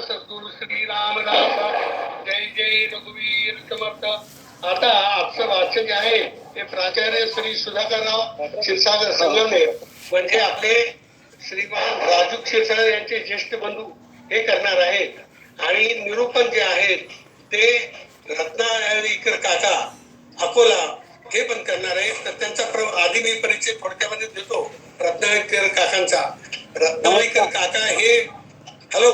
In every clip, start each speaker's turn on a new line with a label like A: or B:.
A: सद्गुरु श्री रामदास जय जय रघुवीर समर्थ. आता आजचं वाचन जे आहे ते प्राचार्य श्री सुधाकरराव क्षीरसागर संगमनेर म्हणजे आपले श्रीमान राजू क्षीरसागर यांचे ज्येष्ठ बंधू हे करणार आहेत आणि निरूपण जे आहेत ते रत्नाकर काका अकोला हे पण करणार आहेत. तर त्यांचा आधी मी परिचय थोडक्यामध्ये देतो रत्नाकर काकांचा. रत्नाकर काका हे हॅलो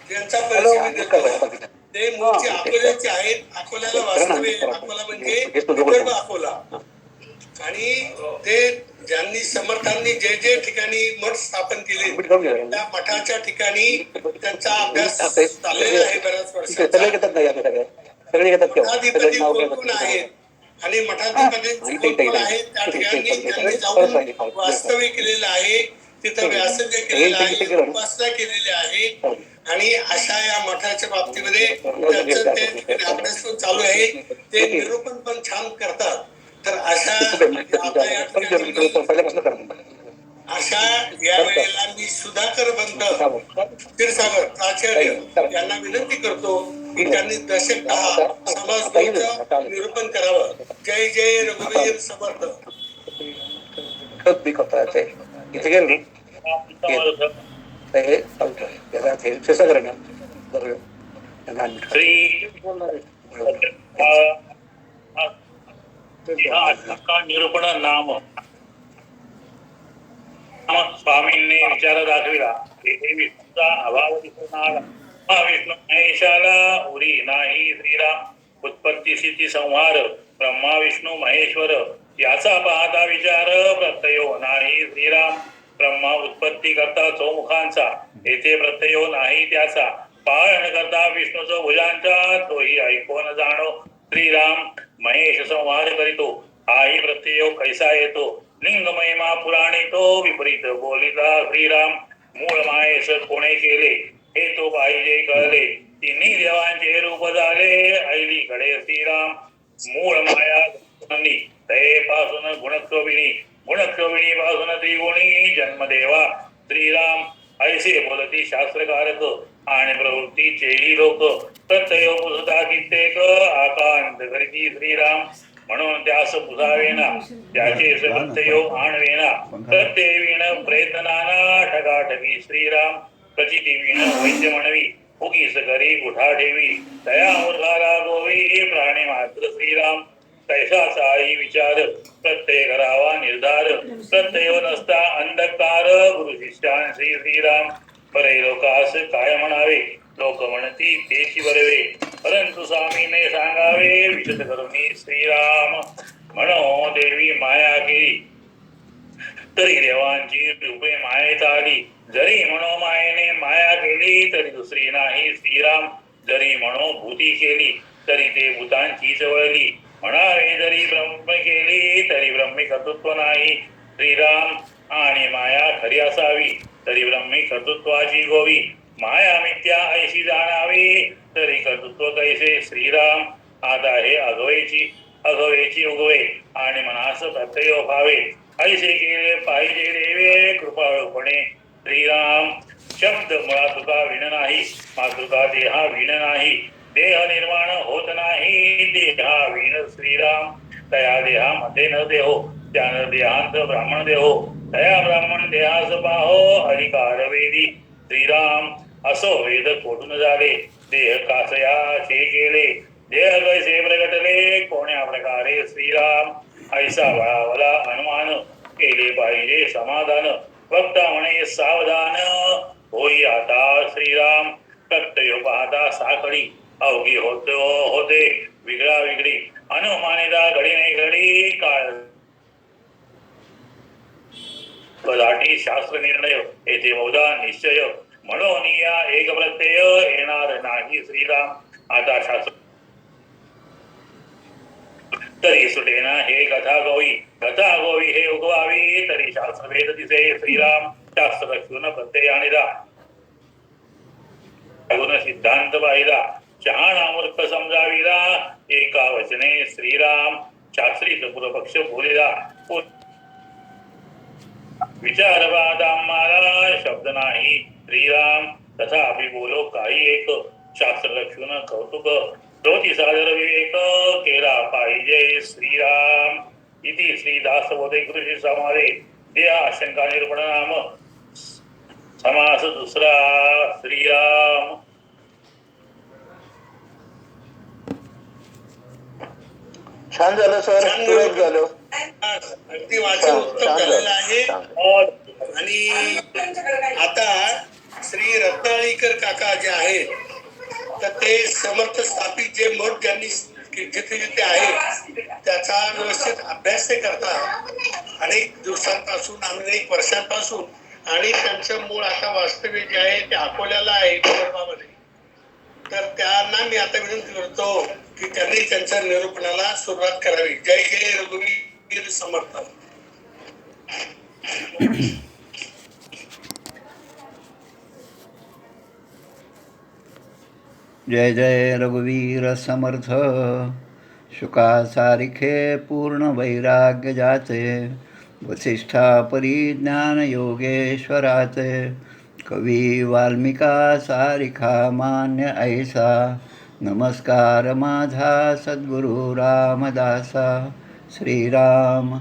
A: त्यांचा परिचय मी देतो. ते मूळचे अकोल्याचे आहेत. अकोल्याला वास्तव्य अकोला म्हणजे विदर्भ अकोला आणि ते ज्यांनी समर्थांनी जे जे ठिकाणी मठ स्थापन केले त्या मठाच्या ठिकाणी त्यांचा अभ्यास चाललेला आहे बऱ्याच वर्षाचा. मठाधिपती कोण आहेत आणि मठाधिपती कोण आहेत त्या ठिकाणी त्यांनी जाऊन वास्तव्य केलेलं आहे. तिथं व्यासंग केलेलं आहे, उपासना केलेली आहे आणि अशा या मठाच्या बाबतीमध्ये त्यांचं ते अभ्यास पण चालू आहे. ते निरूपण पण छान करतात. तर अशा या वेळेला मी सुधाकर बंद क्षीरसागर प्राचार्य यांना विनंती करतो की त्यांनी दशक 10 समाज निरूपण करावं. जय जय रघुवीर समर्थ. इथे गेले
B: निरूपण नाम स्वामींनी विचार दाखविला. विष्णूचा अभाव दिसून आला. विष्णू महेशाला उरी नाही. श्रीराम उत्पत्ती स्थिती संहार ब्रह्मा विष्णू महेश्वर याचा पाहता विचार प्रत्ययो नाही. श्रीराम ब्रह्मा उत्पत्ती करता चौमुखांचा येथे प्रत्ययो नाही त्याचा. पालन करता विष्णूचा भुजांचा तोही ऐकून जाणो. श्रीराम महेश संहार करीतो हाही प्रत्ययो कैसा येतो. लिंग महिमा पुराणी तो विपरीत बोलिता. श्रीराम मूळ मायेस कोणे केले हे तो पाहिजे कळले. तिन्ही देवांचे रूप झाले ऐलीकडे. श्रीराम मूळ माया दयेपासून गुणक्षोभिणी गुणक्षोभिणी पासून त्रिगुणी जन्मदेवा. श्रीराम ऐसे बोलती शास्त्रकारक आणि प्रवृत्तीचेही लोक. प्रत्यय पुसता कित्येक आकांत करीती. श्रीराम म्हणून त्यास पुजावेना त्याचे प्रत्ययो आणवेना. प्रत्यय विण प्रयत्नाना ठगाठगी. श्रीराम प्रचिती विण वैद्य म्हणवी उगीस करी गुठा ठेवी. दया मूर्खाला गोवी प्राणी मात्र. श्रीराम कैसाचाही विचार प्रत्यय करावा निर्धार. प्रत्यय नसता अंधकार गुरु शिष्यांशी. श्रीराम बरे लोकास काय म्हणावे लोक म्हणती तेची बरवे. परंतु स्वामीने सांगावे विशद करुणी. श्रीराम म्हणो देवी माया केली तरी देवांची रूपे मायेत आली. जरी म्हणो मायेने माया केली तरी दुसरी नाही. श्रीराम जरी म्हणो भूती केली तरी ते भूतांचीच वळली. म्हणावे जरी ब्रह्म केली तरी ब्रह्मी कर्तृत्व नाही. श्रीराम आणि माया खरी असावी तरी ब्रह्मी कर्तृत्वाची गोवी. माया मिथ्या ऐशी जाणावी तरी कर्तृत्व कैसे. श्रीराम आता हे अगवेची उगवे आणि मनास प्रत्यय भावे. ऐसे केले पाहिजे देवे कृपाळूपणे. श्रीराम शब्द मुळा तुका विण नाही. मातृका देहा विण नाही. देह निर्माण होत नाही देहा विण. श्रीराम तया देहामध्ये न देहो त्यानं देहांत ब्राह्मण देहो. तया ब्राह्मण देहास पाहो अधिकार वेदी. श्रीराम असो वेद कोठून झाले देह कासयाचे केले. देह कैसे प्रगटले कोण्या प्रकारे. श्रीराम ऐसा बळावला अनुमान केले पाहिजे समाधान. वक्ता म्हणे सावधान होई आता. श्रीराम प्रत्यय पाहता साखळी अवघी होते विगळा विगडी. अनुमानिता घडी नाही घडी काळ पदाटी शास्त्र निर्णय येथे बहुधा निश्चय. म्हणून या एक प्रत्यय येणार नाही. श्रीराम आता शास्त्र तरी सुटेना हे कथा गोवी हे उगवावी तरी शास्त्र वेद दिसे. श्रीराम शास्त्र रक्षून प्रत्यय आणिदा गुण सिद्धांत पाहिला शहाणा मूर्ख समजाविला एका वचने श्रीराम शास्त्री पूर्वपक्ष बोलिला विचारवाद आम्हाला शब्द नाही श्रीराम तथापि बोलो काही एक शास्त्र लक्षण कौतुक ज्योती सादर विवेक केला पाहिजे श्रीराम इति श्रीदास बोधे कृषी समारे द्या आशंका निरूपण नाम समास दुसरा श्रीराम.
C: छान झालं सर, सुरेख झालं.
A: अगदी वाचन उत्तम झालेलं आहे. आणि आता श्री रत्नाळीकर काका जे आहेत तर ते समर्थ स्थापित जे मठ ज्यांनी जिथे जिथे आहे त्याचा व्यवस्थित अभ्यास ते करतात अनेक दिवसांपासून अनेक वर्षांपासून. आणि त्यांचं मूळ आता वास्तव्य जे आहे ते अकोल्याला आहे विदर्भामध्ये. तर त्यांना मी आता विनंती करतो की त्यांनी त्यांच्या निरूपणाला सुरुवात करावी. जय जय रघुवीर समर्थ.
D: जय जय रघुवीर समर्थ. शुका सारिखे पूर्ण वैराग्य जाचे वसिष्ठा परिज्ञान योगेश्वराचे कवी वाल्मिका सारिखा मान्य ऐसा नमस्कार माझा सद्गुरु रामदासा. श्रीराम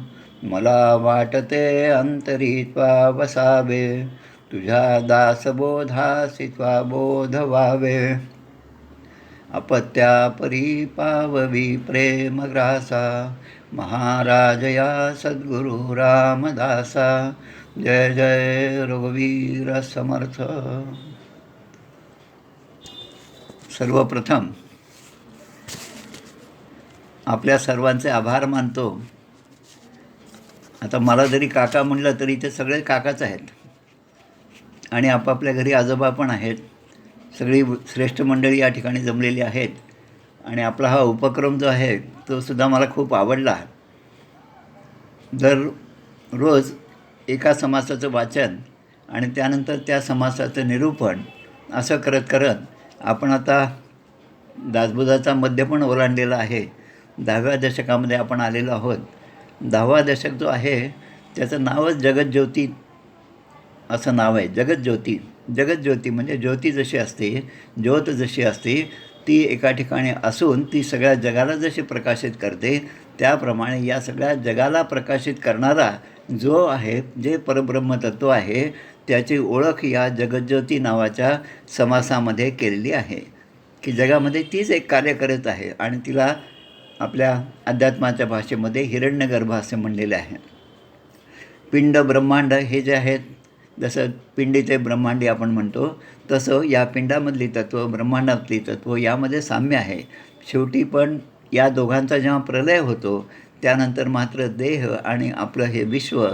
D: मला वाटते अंतरित्वा वसावे तुझ्या दासबोधासी त्वा बोध व्हावे अपत्या परिपाववी प्रेमग्रासा महाराजया सद्गुरु रामदासा. जय जय रघुवीर समर्थ. सर्वप्रथम आपल्या सर्वांचे आभार मानतो. आता मला जरी काका म्हणलं तरी ते सगळे काकाच आहेत आणि आपापल्या घरी आजोबा पण आहेत. सगळी श्रेष्ठ मंडळी या ठिकाणी जमलेली आहेत आणि आपला हा उपक्रम जो आहे तो सुद्धा मला खूप आवडला. दर रोज एका समासाचं वाचन आणि त्यानंतर त्या समासाचं निरूपण असं करत करत आपण आता दासबोधाचा मध्य पण ओलांडलेला आहे. 10व्या दशकामध्ये आपण आलेलो आहोत. 10वा दशक जो आहे त्याचं नावच जगज्योती असं नाव आहे. जगज्योती. जगज्योती म्हणजे ज्योती जशी असते, ज्योत जशी असते ती एका ठिकाणी असून ती सगळ्या जगाला जशी प्रकाशित करते त्याप्रमाणे या सगळ्या जगाला प्रकाशित करणारा जो आहे, जे परब्रह्मतत्व आहे त्याची ओळख या जगज्योती नावाच्या समासामध्ये केलेली आहे की जगामध्ये तीच एक कार्य करत आहे आणि तिला आपल्या अध्यात्माच्या भाषेमध्ये हिरण्यगर्भ असे म्हणलेले आहे. पिंड ब्रह्मांड हे जे आहेत, जसं पिंडी ते ब्रह्मांडी आपण म्हणतो तसं या पिंडामधली तत्त्व ब्रह्मांडातली तत्त्व यामध्ये साम्य आहे. शेवटी पण या दोघांचा जेव्हा प्रलय होतो त्यानंतर मात्र देह आणि आपलं हे विश्व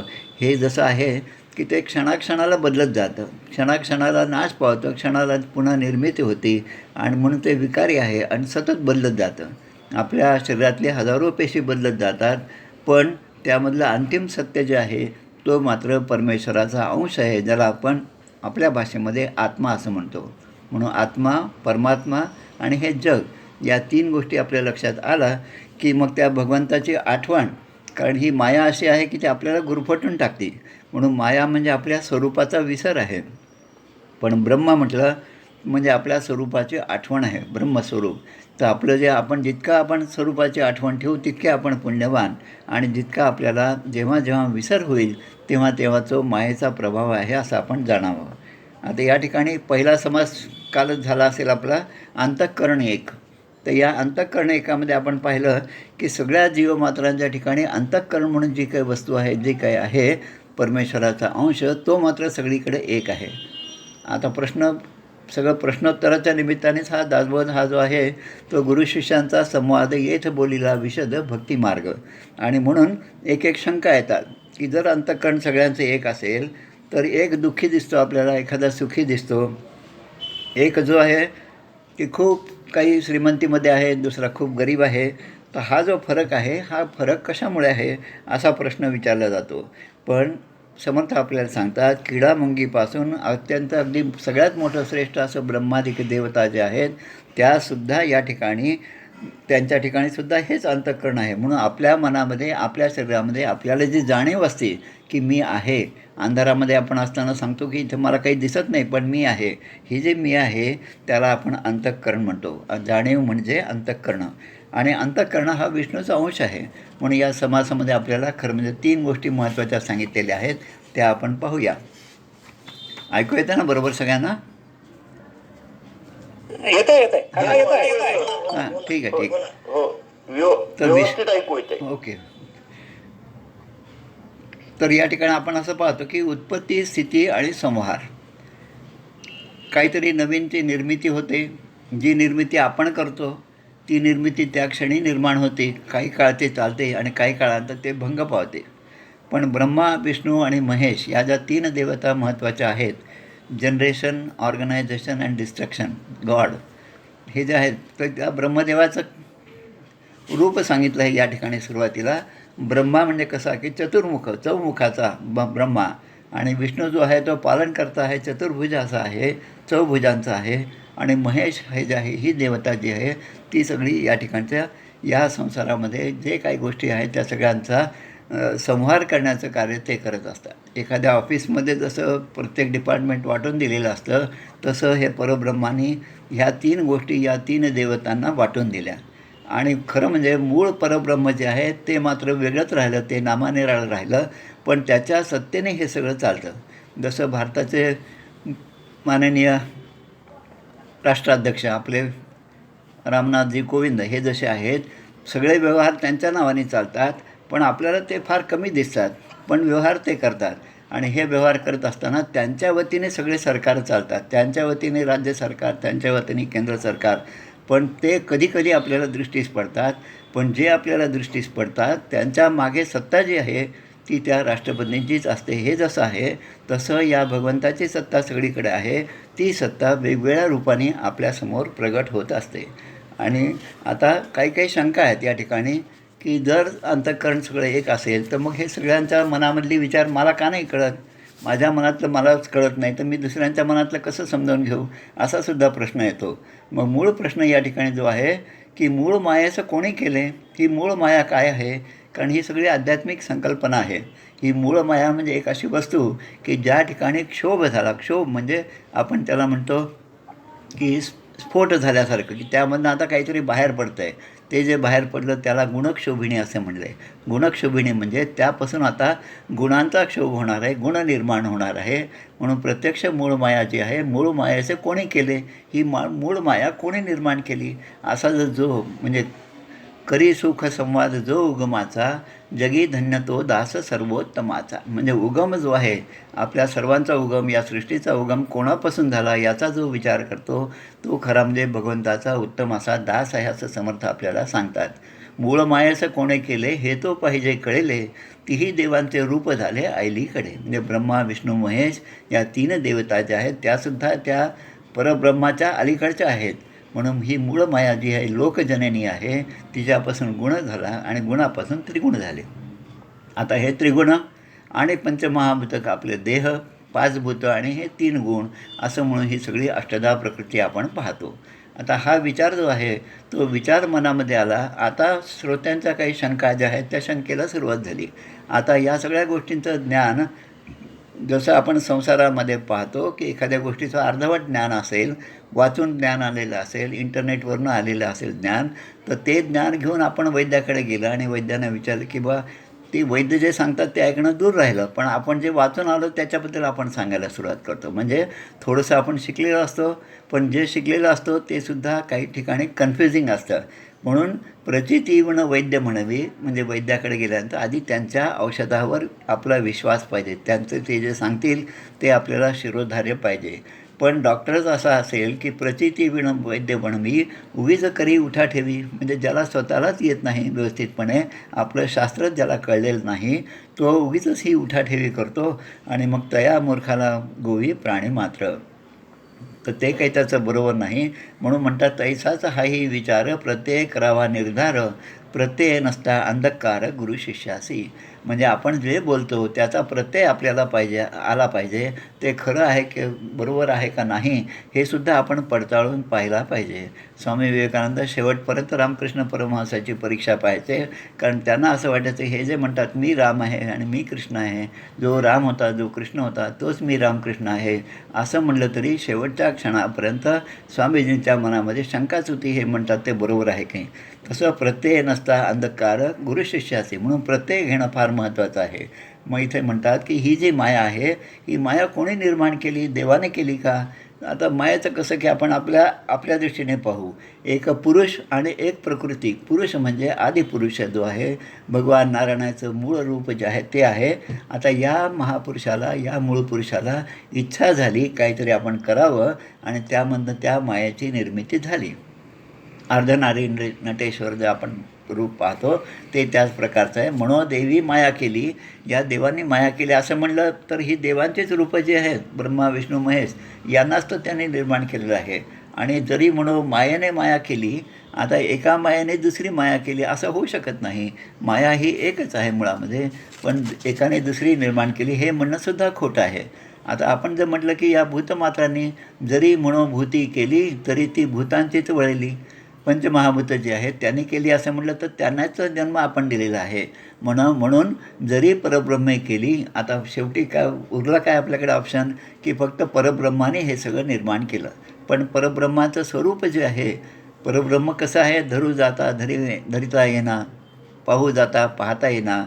D: हे जसं आहे की ते क्षणाक्षणाला बदलत जातं, क्षणाक्षणाला नाश पावतं, क्षणाला पुन्हा निर्मिती होती आणि म्हणून ते विकारी आहे आणि सतत बदलत जातं. आपल्या शरीरातले हजारो पेशी बदलत जातात पण त्यामधलं अंतिम सत्य जे आहे तो मात्र परमेश्वराचा अंश आहे, ज्याला आपण आपल्या भाषेमध्ये आत्मा असं म्हणतो. म्हणून आत्मा, परमात्मा आणि हे जग या 3 गोष्टी आपल्या लक्षात आला की मग त्या भगवंताची आठवण, कारण ही माया अशी आहे की ती आपल्याला गुरफटून टाकते. म्हणून माया म्हणजे आपल्या स्वरूपाचा विसर आहे. पण ब्रह्म म्हटलं म्हणजे आपल्या स्वरूपाची आठवण आहे, ब्रह्मस्वरूप. तर आपलं जे आपण जितका आपण स्वरूपाची आठवण ठेवू तितके आपण पुण्यवान आणि जितका आपल्याला जेव्हा जेव्हा विसर होईल तेव्हा तेव्हा तो मायेचा प्रभाव आहे असं आपण जाणावं. आता या ठिकाणी पहिला समास कालच झाला असेल आपला अंतःकरण एक. तर या अंतःकरण एकामध्ये आपण पाहिलं की सगळ्या जीवमात्रांच्या ठिकाणी अंतःकरण म्हणून जी काही वस्तू आहे, जी काही आहे परमेश्वराचा अंश, तो मात्र सगळीकडे एक आहे. आता सगळं प्रश्नोत्तराच्या निमित्तानेच हा दासबोध हा जो आहे तो गुरुशिष्यांचा संवाद येथ बोलिला विशद भक्तिमार्ग. आणि म्हणून एक एक शंका येतात की जर अंतःकरण सगळ्यांचे एक असेल तर एक दुःखी दिसतो आपल्याला, एखादा सुखी दिसतो, एक जो आहे की खूप काही श्रीमंतीमध्ये आहे, दुसरा खूप गरीब आहे. तर हा जो फरक आहे हा फरक कशामुळे आहे असा प्रश्न विचारला जातो. पण समर्थ आपल्याला सांगतात किडामुंगीपासून अत्यंत अगदी सगळ्यात मोठं श्रेष्ठ असं ब्रह्मादिक देवता जे आहेत त्यासुद्धा या ठिकाणी त्यांच्या ठिकाणी सुद्धा हेच अंतःकरण आहे. म्हणून आपल्या मनामध्ये आपल्या शरीरामध्ये आपल्याला जी जाणीव असते की मी आहे, अंधारामध्ये आपण असताना सांगतो की इथं मला काही दिसत नाही पण मी आहे, ही जे मी आहे त्याला आपण अंतःकरण म्हणतो. जाणीव म्हणजे अंतःकरण आणि अंतःकरण हा विष्णूचा अंश आहे. म्हणून या समासामध्ये आपल्याला खरं म्हणजे 3 गोष्टी महत्त्वाच्या सांगितलेल्या आहेत त्या आपण पाहूया. ऐकू येतं ना बरोबर सगळ्यांना?
C: येतंय
D: हां ठीक आहे ठीक.
C: हो
D: तर
C: व्यवस्थित ऐकू येते.
D: ओके. तर या ठिकाणी आपण असं पाहतो की उत्पत्ती, स्थिती आणि संहार. काहीतरी नवीनची निर्मिती होते. जी निर्मिती आपण करतो ती निर्मिती त्या क्षणी निर्माण होते. काही काळ ते चालते आणि काही काळानंतर ते भंग पावते. पण ब्रह्मा, विष्णू आणि महेश या ज्या 3 देवता महत्त्वाच्या आहेत, generation, organisation and destruction, God, हे जे आहेत तर त्या ब्रह्मदेवाचं रूप सांगितलं आहे या ठिकाणी सुरुवातीला. ब्रह्मा म्हणजे कसा की चतुर्मुख, चौमुखाचा ब्रह्मा, आणि विष्णू जो आहे तो पालनकर्ता आहे, चतुर्भुजाचा आहे, चौभुजांचा आहे, आणि महेश हे जे आहे ही देवता जी आहे ती सगळी या ठिकाणच्या या संसारामध्ये जे काही गोष्टी आहेत त्या सगळ्यांचा संहार करण्याचं कार्य ते करत असतात. एखाद्या ऑफिसमध्ये जसं प्रत्येक डिपार्टमेंट वाटून दिलेलं असतं तसं हे परब्रह्माने ह्या 3 गोष्टी या 3 देवतांना वाटून दिल्या. आणि खरं म्हणजे मूळ परब्रह्म जे आहे ते मात्र वेगळंच राहिलं, ते नामानिराळं राहिलं, पण त्याच्या सत्तेने हे सगळं चालतं. जसं भारताचे माननीय राष्ट्राध्यक्ष आपले रामनाथजी कोविंद हे जसे आहेत, सगळे व्यवहार त्यांच्या नावाने चालतात, पण आपल्याला ते फार कमी दिसतात, पण व्यवहार ते करतात. आणि हे व्यवहार करत असताना त्यांच्या वतीने सगळे सरकार चालतात, त्यांच्या वतीने राज्य सरकार, त्यांच्या वतीने केंद्र सरकार, पण ते कधीकधी आपल्याला दृष्टीस पडतात. पण जे आपल्याला दृष्टीस पडतात त्यांच्या मागे सत्ता जी आहे ती त्या राष्ट्रपतींचीच असते. हे जसं आहे तसं या भगवंताची सत्ता सगळीकडे आहे. ती सत्ता वेगवेगळ्या रूपाने आपल्यासमोर प्रगट होत असते. आणि आता काही काही शंका आहेत या ठिकाणी की जर अंतःकरण सगळं एक असेल तर मग हे सगळ्यांच्या मनामधली विचार मला का नाही कळत, माझ्या मनातलं मलाच कळत नाही तर मी दुसऱ्यांच्या मनातलं कसं समजावून घेऊ, असा सुद्धा प्रश्न येतो. मग मूळ प्रश्न या ठिकाणी जो आहे की मूळ मायेचं कोणी केले, ही मूळ माया काय आहे, कारण ही सगळी आध्यात्मिक संकल्पना आहे. ही मूळ माया म्हणजे एक अशी वस्तू की ज्या ठिकाणी क्षोभ झाला, क्षोभ म्हणजे आपण त्याला म्हणतो की स्फोट झाल्यासारखं, की त्यामधनं आता काहीतरी बाहेर पडतं आहे, ते जे बाहेर पडलं त्याला गुणक्षोभिणी असे म्हणले. गुणक्षोभिणी म्हणजे त्यापासून आता गुणांचा क्षोभ होणार आहे, गुण निर्माण होणार आहे. म्हणून प्रत्यक्ष मूळ माया जी आहे, मूळ मायाचे कोणी केले, ही मूळ माया कोणी निर्माण केली, असा जो म्हणजे करी सुख संवाद जो उगमाचा, जगी धन्य तो दास सर्वोत्तमाचा. म्हणजे उगम जो आहे आपल्या सर्वांचा उगम, या सृष्टीचा उगम कोणापासून झाला याचा जो विचार करतो तो खरा म्हणजे भगवंताचा उत्तम असा दास आहे असं समर्थ आपल्याला सांगतात. मूळ मायेचं कोणे केले हे तो पाहिजे कळले, तीही देवांचे रूप झाले ऐलीकडे. म्हणजे ब्रह्मा, विष्णू, महेश या 3 देवता ज्या आहेत त्यासुद्धा त्या परब्रह्माच्या अलीकडच्या आहेत. म्हणून ही मूळ माया जी आहे लोकजननी आहे, तिच्यापासून गुण झाला आणि गुणापासून त्रिगुण झाले. आता हे त्रिगुण आणि पंचमहाभूतक आपले देह, 5 भूतं आणि हे 3 गुण असं म्हणून ही सगळी अष्टधा प्रकृती आपण पाहतो. आता हा विचार जो आहे तो विचार मनामध्ये आला. आता श्रोत्यांच्या काही शंका ज्या आहेत त्या शंकेला सुरुवात झाली. आता या सगळ्या गोष्टींचं ज्ञान जसं आपण संसारामध्ये पाहतो की एखाद्या गोष्टीचं अर्धवट ज्ञान असेल, वाचून ज्ञान आलेलं असेल, इंटरनेटवरून आलेलं असेल ज्ञान, तर ते ज्ञान घेऊन आपण वैद्याकडे गेलं आणि वैद्यानं विचारलं की बा ते वैद्य जे सांगतात ते ऐकणं दूर राहिलं, पण आपण जे वाचून आलो त्याच्याबद्दल आपण सांगायला सुरुवात करतो. म्हणजे थोडंसं आपण शिकलेलं असतो, पण जे शिकलेलं असतो ते सुद्धा काही ठिकाणी कन्फ्युजिंग असतं. म्हणून प्रचितीवण वैद्य म्हणावी, म्हणजे वैद्याकडे गेल्यानंतर आधी त्यांच्या औषधावर आपला विश्वास पाहिजे, त्यांचं ते जे सांगतील ते आपल्याला शिरोधार्य पाहिजे. पण डॉक्टरच असा असेल की प्रचितीविण वैद्य बनवी, उगीच करी उठा ठेवी, म्हणजे ज्याला स्वतःलाच येत नाही व्यवस्थितपणे, आपलं शास्त्रच ज्याला कळलेलं नाही तो उगीचच ही उठाठेवी करतो आणि मग तया मूर्खाला गोवी प्राणी मात्र, तर ते काही त्याचं बरोबर नाही. म्हणून म्हणतात तैसाच हाही विचार प्रत्येक करावा निर्धार, प्रत्यय नसता अंधकार गुरु शिष्यासी. म्हणजे आपण जे बोलतो त्याचा प्रत्यय आपल्याला आला पाहिजे. ते खरं आहे की बरोबर आहे का नाही हे सुद्धा आपण पडताळून पाहायला पाहिजे. स्वामी विवेकानंद शेवटपर्यंत रामकृष्ण परमहंसाची परीक्षा पाहायचे. कारण त्यांना असं वाटायचं हे जे म्हणतात मी राम आहे आणि मी कृष्ण आहे, जो राम होता जो कृष्ण होता तोच मी रामकृष्ण आहे, असं म्हणलं तरी शेवटच्या क्षणापर्यंत स्वामीजींच्या मनामध्ये शंकाच होती. हे म्हणतात ते बरोबर आहे की. तसं प्रत्यय नसता अंधकार गुरु शिष्यासी, म्हणून प्रत्यय घेणं फार महत्त्वाचं आहे. मग इथे म्हणतात की ही जी माया आहे ही माया कोणी निर्माण केली? देवाने केली का? आता मायाचं कसं की आपण आपल्या दृष्टीने पाहू. एक पुरुष आणि एक प्रकृती. पुरुष म्हणजे आदिपुरुष जो आहे, भगवान नारायणाचं मूळ रूप जे आहे ते आहे. आता या महापुरुषाला, या मूळ पुरुषाला इच्छा झाली काहीतरी आपण करावं आणि त्यामधनं त्या मायाची निर्मिती झाली. अर्धनारी नटेश्वर जे आपण रूप पाहतो ते त्याच प्रकारचं आहे. म्हणून देवी माया केली, या देवांनी माया केली असं म्हणलं तर ही देवांचीच रूपं जी आहेत ब्रह्मा विष्णू महेश यांनाच तर त्यांनी निर्माण केलेलं आहे. आणि जरी म्हणून मायेने माया केली, आता एका मायाने दुसरी माया केली असं होऊ शकत नाही. माया ही एकच आहे मुळामध्ये, पण एकाने दुसरी निर्माण केली हे म्हणणंसुद्धा खोटं आहे. आता आपण जर म्हटलं की या भूतमात्रांनी जरी मनोभूती केली तरी ती भूतांचीच वळली. पंचमहाभूतं जी आहेत त्यांनी केली असं म्हटलं तर त्यांनाच जन्म आपण दिलेला आहे. म्हणून जरी परब्रह्मे केली, आता शेवटी काय उरला काय आपल्याकडे ऑप्शन की फक्त परब्रह्माने हे सगळं निर्माण केलं. पण परब्रह्माचं स्वरूप जे आहे, परब्रह्म कसं आहे? धरू जाता धरिता येणार, पाहू जाता पाहता येणार,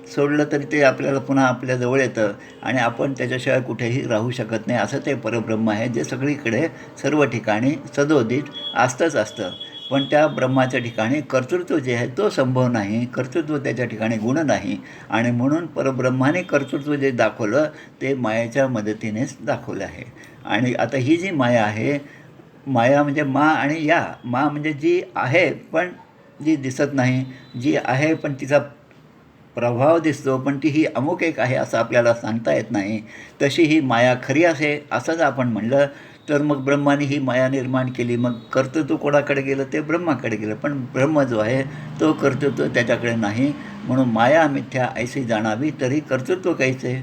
D: सोडलं तरी ते आपल्याला पुन्हा आपल्याजवळ येतं आणि आपण त्याच्याशिवाय कुठेही राहू शकत नाही. असं ते परब्रह्म आहे जे सगळीकडे सर्व ठिकाणी सदोदित असतं. पण त्या ब्रह्माच्या ठिकाणी कर्तृत्व जे आहे तो संभव नाही, कर्तृत्व त्याच्या ठिकाणी गुण नाही. आणि म्हणून परब्रह्माने कर्तृत्व जे दाखवलं ते मायेच्या मदतीनेच दाखवलं आहे. आणि आता ही जी माया आहे, माया म्हणजे मा आणि या. मा म्हणजे जी आहे पण जी दिसत नाही, जी आहे पण तिचा प्रभाव दिसतो पण ती ही अमुक एक आहे असं आपल्याला सांगता येत नाही. तशी ही माया खरी असंच आपण म्हणलं तर मग ब्रह्माने ही माया निर्माण केली. मग कर्तृत्व कोणाकडे गेलं? ते ब्रह्माकडे गेलं. पण ब्रह्म जो आहे तो कर्तृत्व त्याच्याकडे नाही. म्हणून माया मिथ्या ऐसी जाणावी तरी कर्तृत्व काहीचे.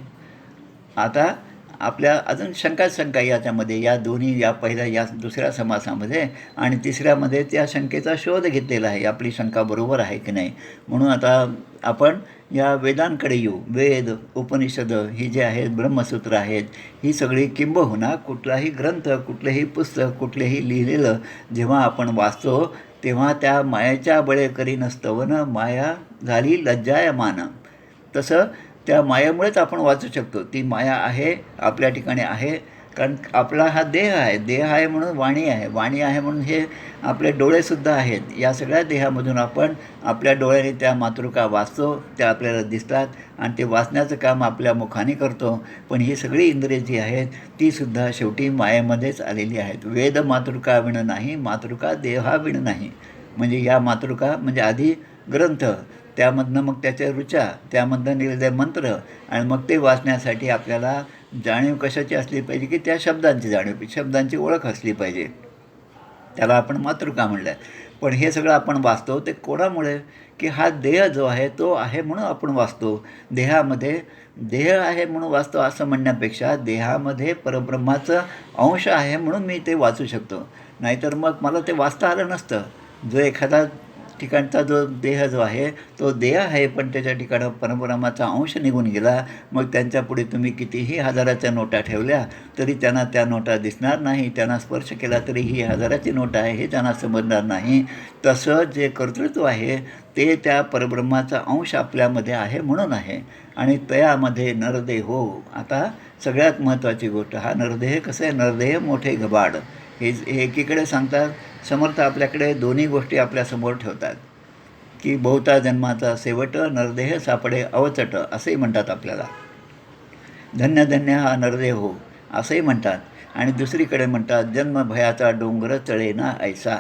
D: आता आपल्या अजून शंका याच्यामध्ये, या दोन्ही, या पहिल्या या दुसऱ्या समासामध्ये आणि तिसऱ्यामध्ये त्या शंकेचा शोध घेतलेला आहे. आपली शंका बरोबर आहे की नाही. म्हणून आता आपण या वेदांकडे येऊ. वेद, उपनिषद ही जे आहेत, ब्रह्मसूत्र आहेत, ही सगळी किंबहुना कुठलाही ग्रंथ, कुठलेही पुस्तक, कुठलेही लिहिलेलं जेव्हा आपण वाचतो तेव्हा त्या मायेच्या बळेकरी नस्तवन माया झाली लज्जायमान. तसं त्या मायेमुळेच आपण वाचू शकतो. ती माया आहे, आपल्या ठिकाणी आहे. कारण आपला हा देह आहे म्हणून वाणी आहे म्हणून हे आपले डोळेसुद्धा आहेत. या सगळ्या देहामधून आपण आपल्या डोळ्याने त्या मातृका वाचतो, त्या आपल्याला दिसतात आणि ते वाचण्याचं काम आपल्या मुखाने करतो. पण ही सगळी इंद्रिये जी आहेत तीसुद्धा शेवटी मायेमध्येच आलेली आहेत. वेद मातृका विण नाही, मातृका देहा विण नाही. म्हणजे या मातृका म्हणजे आधी ग्रंथ, त्यामधनं मग त्याच्या ऋचा, त्यामधनं निघालेले मंत्र आणि मग ते वाचण्यासाठी आपल्याला जाणीव कशाची असली पाहिजे की त्या शब्दांची जाणीव, शब्दांची ओळख असली पाहिजे. त्याला आपण मातृका म्हणलं आहे. पण हे सगळं आपण वाचतो ते कोणामुळे की हा देह जो आहे तो आहे म्हणून आपण वाचतो. देहामध्ये देह आहे म्हणून वाचतो असं म्हणण्यापेक्षा देहामध्ये परब्रह्माचं अंश आहे म्हणून मी ते वाचू शकतो. नाहीतर मग मला ते वाचता आलं नसतं. जो एखादा ठिकाणचा जो देह जो आहे तो देह आहे पण त्याच्या ठिकाणं परब्रह्माचा अंश निघून गेला. मग त्यांच्यापुढे तुम्ही कितीही हजाराच्या नोटा ठेवल्या तरी त्यांना त्या नोटा दिसणार नाही. त्यांना स्पर्श केला तरी ही हजाराची नोट आहे हे त्यांना समजणार नाही. तसं जे कर्तृत्व आहे ते त्या परब्रह्माचा अंश आपल्यामध्ये आहे म्हणून आहे. आणि तयामध्ये नरदेह हो. आता सगळ्यात महत्त्वाची गोष्ट, हा नरदेह कसं आहे? नरदेह मोठे घबाड. हे एकीकडे सांगतात समर्थ आपल्याकडे दोन्ही गोष्टी आपल्यासमोर ठेवतात की बहुता जन्माचा शेवट नरदेह सापडे अवचट असंही म्हणतात आपल्याला. धन्य धन्य हा नरदेह हो असंही म्हणतात. आणि दुसरीकडे म्हणतात जन्मभयाचा डोंगर चढेना ऐसा.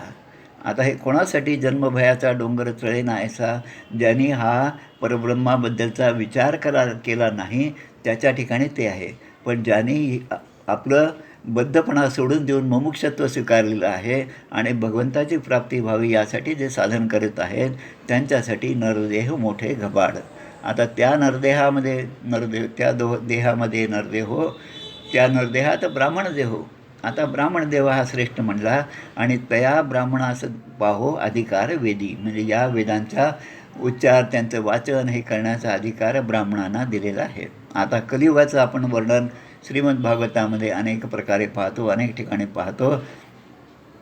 D: आता हे कोणासाठी जन्मभयाचा डोंगर चढेना ऐसा? ज्यांनी हा परब्रह्माबद्दलचा विचार केला नाही त्याच्या ठिकाणी ते आहे. पण ज्यांनी आपलं बद्धपणा सोडून देऊन मुमुक्षत्व स्वीकारलेलं आहे आणि भगवंताची प्राप्ती व्हावी यासाठी जे साधन करत आहेत त्यांच्यासाठी नरदेह मोठे घबाड. आता त्या नरदेहामध्ये देहामध्ये नरदेहो, त्या नरदेहात ब्राह्मण देहो. आता ब्राह्मण देव हा श्रेष्ठ म्हणला आणि तया ब्राह्मणास पाहो अधिकार वेदी, म्हणजे या वेदांचा उच्चार त्यांचं वाचन हे करण्याचा अधिकार ब्राह्मणांना दिलेला आहे. आता कलियुगाचं आपण वर्णन श्रीमद भागवतामध्ये अनेक प्रकारे पाहतो, अनेक ठिकाणी पाहतो.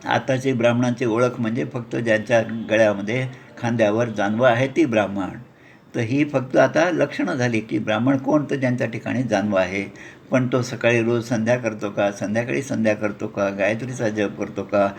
D: आताची ब्राह्मणांची ओळख म्हणजे फक्त ज्यांच्या गळ्यामध्ये खांद्यावर जानवं आहे ती ब्राह्मण. तर ही फक्त आता लक्षणं झाली की ब्राह्मण कोण, तर ज्यांच्या ठिकाणी जानवं आहे. पण तो सकाळी रोज संध्या करतो का, संध्याकाळी संध्या करतो का, गायत्रीचा जप करतो का,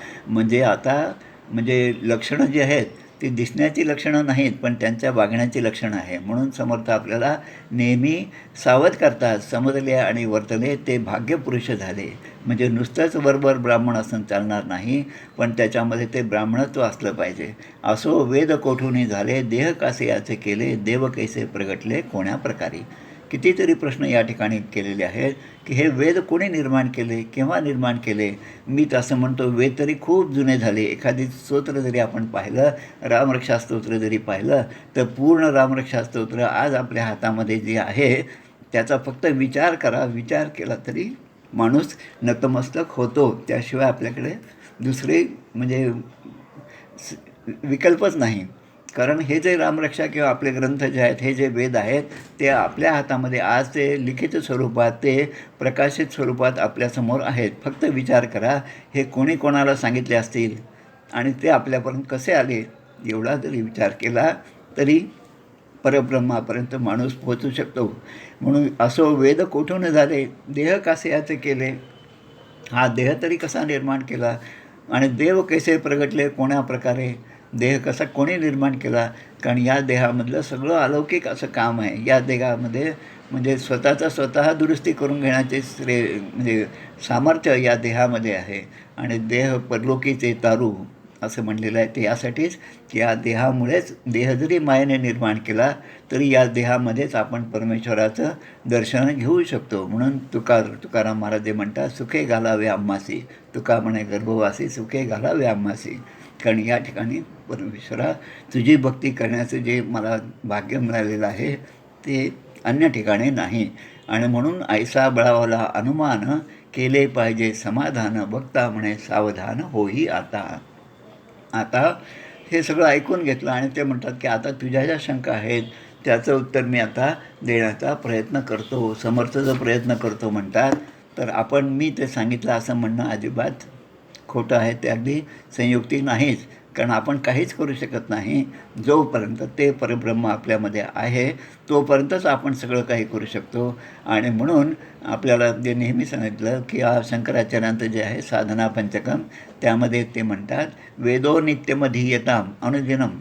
D: म्हणजे लक्षणं जी आहेत ती दिसण्याची लक्षणं नाहीत, पण त्यांच्या वागण्याची लक्षणं आहे. म्हणून समर्थ आपल्याला नेहमी सावध करतात. समजले आणि वर्तले ते भाग्यपुरुष झाले. म्हणजे नुसतंच बरोबर ब्राह्मण असं चालणार नाही, पण त्याच्यामध्ये ते ब्राह्मणत्व असलं पाहिजे. असो वेद कोठून झाले, देह कासे याचे केले, देव कैसे प्रगटले कोण्या प्रकारे. कितीतरी प्रश्न या ठिकाणी केलेले आहेत की हे वेद कोणी निर्माण केले, केव्हा निर्माण केले. मी तसं म्हणतो वेद तरी खूप जुने झाले. एखादी स्तोत्र जरी आपण पाहिलं, रामरक्षा स्तोत्र जरी पाहिलं, तर पूर्ण रामरक्षा स्तोत्र आज आपल्या हातामध्ये जे आहे त्याचा फक्त विचार करा. विचार केला तरी माणूस नतमस्तक होतो. त्याशिवाय आपल्याकडे दुसरे म्हणजे विकल्पच नाही. कारण हे जे रामरक्षा किंवा आपले ग्रंथ जे आहेत, हे जे वेद आहेत, ते आपल्या हातामध्ये आज ते लिखित स्वरूपात, ते प्रकाशित स्वरूपात आपल्यासमोर आहेत. फक्त विचार करा, हे कोणी कोणाला सांगितले असतील आणि ते आपल्यापर्यंत कसे आले. एवढा जरी विचार केला तरी परब्रह्मापर्यंत माणूस पोहोचू शकतो. म्हणून असो वेद कोठून झाले, देह कासे याचे केले, हा देह तरी कसा निर्माण केला, आणि देव कैसे प्रगटले कोण्या प्रकारे, देह कसा कोणी निर्माण केला. कारण या देहामधलं सगळं अलौकिक असं काम आहे. या देहामध्ये म्हणजे स्वतः दुरुस्ती करून घेण्याचे म्हणजे सामर्थ्य या देहामध्ये आहे. आणि देह परलोकीचे तारू असं म्हणलेलं आहे. ते यासाठीच की या देहामुळेच, देह जरी मायेने निर्माण केला तरी या देहामध्येच आपण परमेश्वराचं दर्शन घेऊ शकतो. म्हणून तुकाराम महाराज म्हणतात, सुखे घालावे आम्हासी. तुका म्हणे गर्भवासी, सुखे घालावे आम्हासी. कारण या ठिकाणी परमेश्वरा तुझी भक्ती करण्याचं जे मला भाग्य मिळालेलं आहे ते अन्य ठिकाणी नाही. आणि म्हणून ऐसा बळावला अनुमान, केले पाहिजे समाधान, भक्ता म्हणे सावधान होई आता. आता हे सगळं ऐकून घेतलं आणि ते म्हणतात की आता तुझ्या ज्या शंका आहेत त्याचं उत्तर मी आता देण्याचा प्रयत्न करतो, समर्थाचा प्रयत्न करतो म्हणतात. तर मी ते सांगितलं असं म्हणणं अजिबात खोटं आहे. ते अगदी संयुक्ती नाहीच. कारण आपण काहीच करू शकत नाही. जोपर्यंत ते परब्रह्म आपल्यामध्ये आहे तोपर्यंतच आपण सगळं काही करू शकतो. आणि म्हणून आपल्याला जे नेहमी सांगितलं की शंकराचार्यांचं जे आहे साधना पंचकम, त्यामध्ये ते म्हणतात वेदो नित्यमधीयताम अनुदिनम,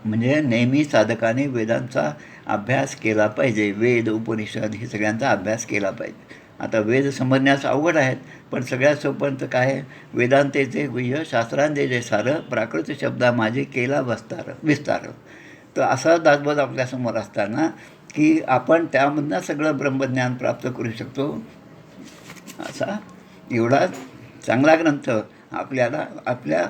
D: म्हणजे नेहमी साधकाने वेदांचा अभ्यास केला पाहिजे. वेद उपनिषद हे सगळ्यांचा अभ्यास केला पाहिजे. आता वेद समजण्यास अवघड आहेत, पण सगळ्यात सोपं तर काय आहे, वेदांतेचे गुह्य शास्त्रांचे जे सारं, प्राकृत शब्दा माझे केला विस्तार. तर असा दासबोध आपल्यासमोर असताना की आपण त्यामधनं सगळं ब्रह्मज्ञान प्राप्त करू शकतो. असा एवढा चांगला ग्रंथ आपल्याला आपल्या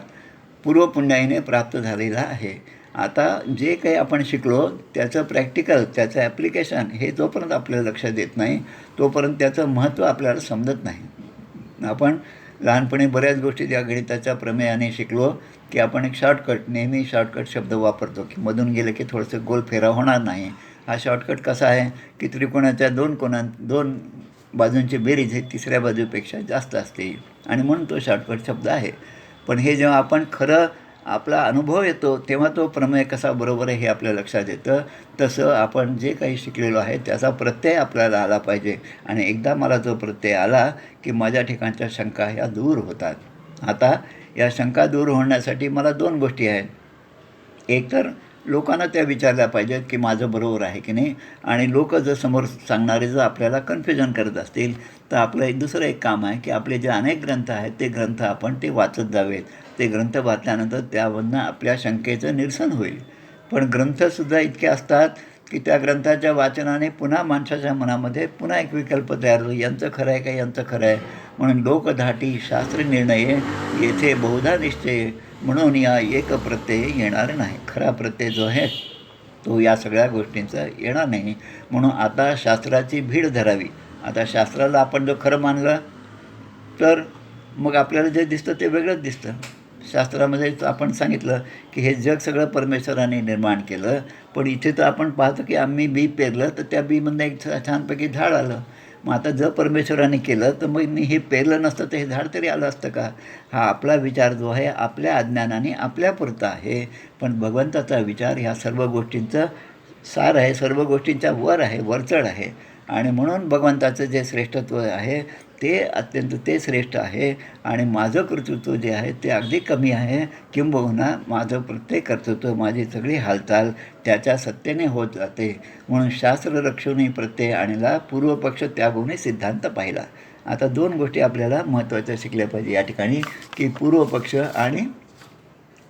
D: पूर्वपुण्याईने प्राप्त झालेला आहे. आता जे काही आपण शिकलो त्याचं प्रॅक्टिकल, त्याचं ॲप्लिकेशन हे जोपर्यंत आपल्याला लक्षात येत नाही तोपर्यंत त्याचं महत्त्व आपल्याला समजत नाही. आपण लहानपणी बऱ्याच गोष्टी त्या गणिताच्या प्रमेयाने शिकलो की आपण एक नेहमी शॉर्टकट शब्द वापरतो की मधून गेलं की थोडंसं गोल फेरा होणार नाही. हा शॉर्टकट कसा आहे की त्रिकोणाच्या दोन बाजूंची बेरीज हे तिसऱ्या बाजूपेक्षा जास्त असते आणि म्हणून तो शॉर्टकट शब्द आहे. पण हे जेव्हा आपण खरं आपला अनुभव येतो तेव्हा तो प्रमेय कसा बरोबर आहे हे आपल्या लक्षात येतं. तसं आपण जे काही शिकलेलो आहे त्याचा प्रत्यय आपल्याला आला पाहिजे. आणि एकदा मला जो प्रत्यय आला की माझ्या ठिकाणच्या शंका ह्या दूर होतात. आता या शंका दूर होण्यासाठी मला 2 गोष्टी आहेत. एक तर लोकांना त्या विचारल्या पाहिजेत की माझं बरोबर आहे की नाही. आणि लोक जर समोर सांगणारे जर आपल्याला कन्फ्युजन करत असतील तर आपलं दुसरं एक काम आहे की आपले जे अनेक ग्रंथ आहेत ते ग्रंथ आपण ते वाचत जावेत. ते ग्रंथ वाचल्यानंतर त्यामधनं आपल्या शंकेचं निरसन होईल. पण ग्रंथसुद्धा इतके असतात की त्या ग्रंथाच्या वाचनाने पुन्हा माणसाच्या मनामध्ये पुन्हा एक विकल्प तयार होतो, यांचं खरं आहे का यांचं खरं आहे. म्हणून लोकधाटी शास्त्र निर्णय येथे बहुधा निश्चय, म्हणून या एक प्रत्यय येणार नाही. खरा प्रत्यय जो आहे तो या सगळ्या गोष्टींचा येणार नाही. म्हणून आता शास्त्राची भीड धरावी. आता शास्त्राला आपण जर खरं मानलं तर मग आपल्याला जे दिसतं ते वेगळंच दिसतं. शास्त्रामध्ये आपण सांगितलं की हे जग सगळं परमेश्वराने निर्माण केलं, पण इथे तर आपण पाहतो की आम्ही बी पेरलं तर त्या बीमधनं एक छानपैकी झाड आलं. मग आता जर परमेश्वराने केलं तर मग मी हे पेरलं नसतं तर हे झाड तरी आलं असतं का. हा आपला विचार जो आहे आपल्या अज्ञानाने आपल्यापुरता आहे, पण भगवंताचा विचार ह्या सर्व गोष्टींचं सार आहे, सर्व गोष्टींच्या वर आहे, वरचढ आहे. आणि म्हणून भगवंताचं जे श्रेष्ठत्व आहे ते अत्यंत ते श्रेष्ठ आहे. आणि माझं कर्तृत्व जे आहे ते अगदी कमी आहे. किंबहुना माझं प्रत्येक कर्तृत्व, माझी सगळी हालचाल त्याच्या सत्तेने होत जाते. म्हणून शास्त्र रक्षणही प्रत्यय आणला, पूर्वपक्ष त्यागूनही सिद्धांत पाहिला. आता दोन गोष्टी आपल्याला महत्त्वाच्या शिकल्या पाहिजे या ठिकाणी, की पूर्वपक्ष आणि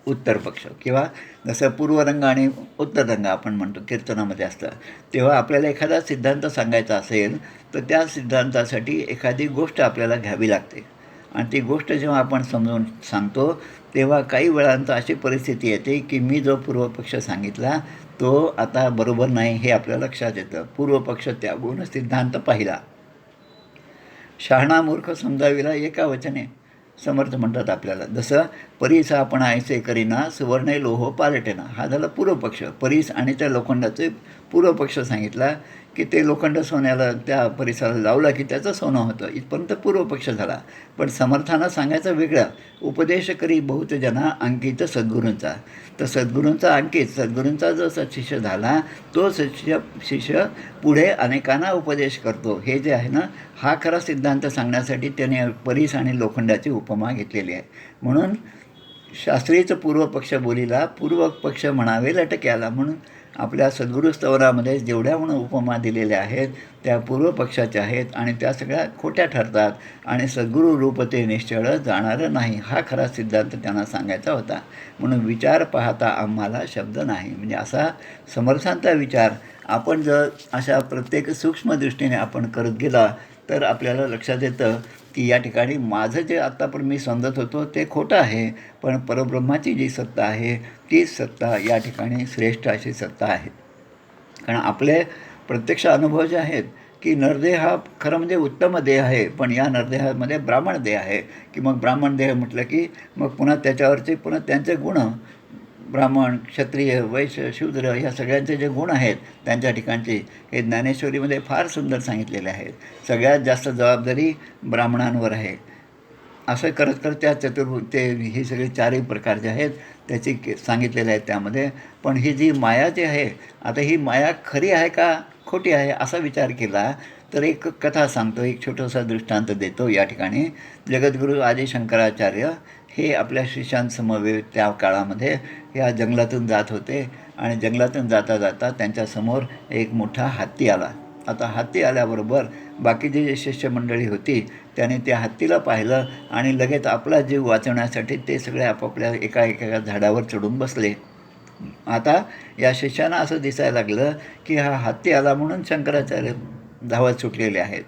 D: उत्तर पक्ष. किंवा जसं पूर्वरंग आणि उत्तररंग आपण म्हणतो कीर्तनामध्ये असतं, तेव्हा आपल्याला एखादा सिद्धांत सांगायचा असेल तर त्या सिद्धांतासाठी एखादी गोष्ट आपल्याला घ्यावी लागते. आणि ती गोष्ट जेव्हा आपण समजून सांगतो तेव्हा काही वेळांतर अशी परिस्थिती येते की मी जो पूर्वपक्ष सांगितला तो आता बरोबर नाही हे आपल्या लक्षात येतं. पूर्वपक्ष त्यागून सिद्धांत पाहिला. शहाणा मूर्ख समजावीला एका वचने, समर्थ म्हणतात आपल्याला. जसं परीस आपण ऐसे करीना सुवर्ण लोह पालटेना, हा झाला पूर्वपक्ष. परीस आणि त्या लोखंडाचे पूर्वपक्ष सांगितला की ते लोखंड सोन्याला त्या परिसाला लावला की त्याचं सोनं होतं, इथपर्यंत पूर्वपक्ष झाला. पण समर्थानं सांगायचं वेगळं, उपदेश करी बहुत जना अंकित सद्गुरूंचा. तर सद्गुरूंचा अंकित, सद्गुरूंचा जो सत्शिष्य झाला तो शिष्य पुढे अनेकांना उपदेश करतो. हे जे आहे ना, हा खरा सिद्धांत सांगण्यासाठी त्याने परीस आणि लोखंडाची उपमा घेतलेली आहे. म्हणून शास्त्रीचं पूर्वपक्ष बोलीला पूर्वपक्ष म्हणावे लटक्याला. म्हणून आपल्या सद्गुरू स्तवरामध्ये जेवढ्या म्हणून उपमा दिलेल्या आहेत त्या पूर्वपक्षाच्या आहेत आणि त्या सगळ्या खोट्या ठरतात. आणि सद्गुरू रूप ते निश्चळ जाणारं नाही, हा खरा सिद्धांत त्यांना सांगायचा होता. म्हणून विचार पाहता आम्हाला शब्द नाही. म्हणजे असा समर्थांचा विचार आपण जर अशा प्रत्येक सूक्ष्म दृष्टीने आपण करत गेला तर आपल्याला लक्षात येतं की या ठिकाणी माझं जे आत्तापर्यंत मी समजत होतो ते खोटं आहे, पण परब्रह्माची जी सत्ता आहे तीच सत्ता या ठिकाणी श्रेष्ठ अशी सत्ता आहे. कारण आपले प्रत्यक्ष अनुभव जे आहेत की नरदेह हा खरं म्हणजे उत्तम देह आहे, पण या नरदेहामध्ये ब्राह्मण देह आहे. की मग ब्राह्मण देह म्हटलं की मग पुन्हा त्याच्यावरचे पुन्हा त्यांचे गुण, ब्राह्मण, क्षत्रिय, वैश्य, शूद्र ह्या सगळ्यांचे जे गुण आहेत त्यांच्या ठिकाणचे हे ज्ञानेश्वरीमध्ये फार सुंदर सांगितलेले आहेत. सगळ्यात जास्त जबाबदारी ब्राह्मणांवर आहे. असं करत करत त्या ही सगळे चारही प्रकार जे आहेत त्याची सांगितलेले आहेत त्यामध्ये. पण ही जी माया जी आहे, आता ही माया खरी आहे का खोटी आहे असा विचार केला तर एक कथा सांगतो, एक छोटासा दृष्टांत देतो या ठिकाणी. जगद्गुरू आदी शंकराचार्य हे आपल्या शिष्यांसमवेत त्या काळामध्ये या जंगलातून जात होते. आणि जंगलातून जाता जाता त्यांच्यासमोर एक मोठा हत्ती आला. आता हत्ती आल्याबरोबर बाकीची जी शिष्यमंडळी होती त्याने त्या हत्तीला पाहिलं आणि लगेच आपला जीव वाचवण्यासाठी ते सगळे आपापल्या एका झाडावर चढून बसले. आता या शिष्यांना असं दिसायला लागलं की हा हत्ती आला म्हणून शंकराचार्य धावत सुटलेले आहेत.